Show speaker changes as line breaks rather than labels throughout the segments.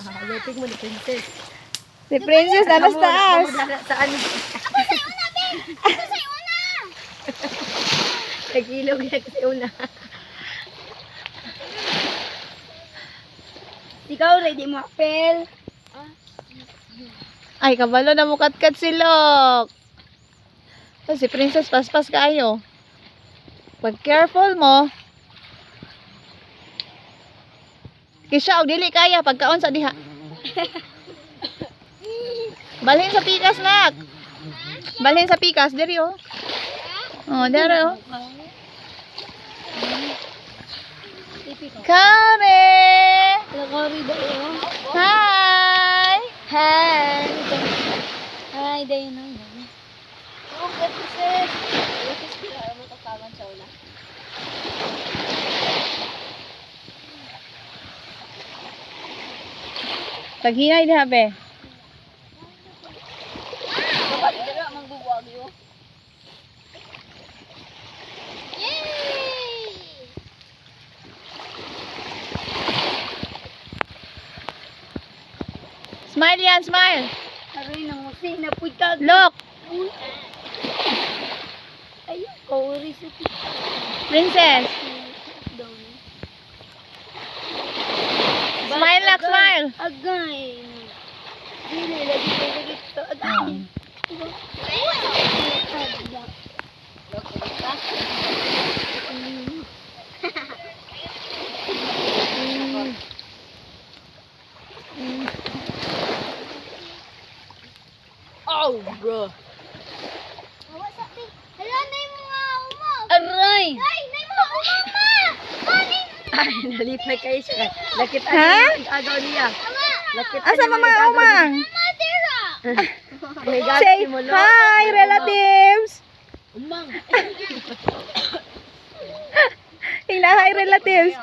Lupig mo ni Princess.
Si Princess na sa taas.
Saan? Nag-ilog na kasi una. Ikaw, ready mo apel?
Ay, kabalo na mukatkat si Lok. So, si Princess, paspas kayo. Pag careful mo. Kisha, og dili kaya pagkaon sa diha. Balhin sa pikas, nak. Balhin sa pikas, diri oh. Oh, diri oh. Kare!
Lagori dayo.
Hi!
Hi! Hi, dayo na. Oh, Princess. Princess, kailangan mo tatagan sa una.
Taghinay diha, be.
Dapat dira mangbubuag yo.
Smile yan, smile.
Aray nang musi na puta.
Look,
Ayun, kauri sa
Princess. Smile, nak, smile.
Agay. Dili lagi ko dito. Agay. Oh, bro. Aray! Ay, nalipay kayo siya. Lakit
Ha?
ang agaw niya. Lakit
Asa pa mga umang?
May
Say
gati mo, lo.
hi, relatives.
Umang.
Tingnan, hi, relatives.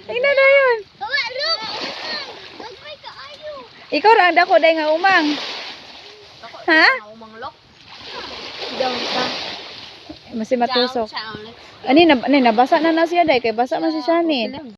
Tingnan na yun. Ikaw rang dako day nga umang. Ha?
Umang lok. Down ka.
Masi matusok. Ani nabasa na siya day kay basa man si Shani.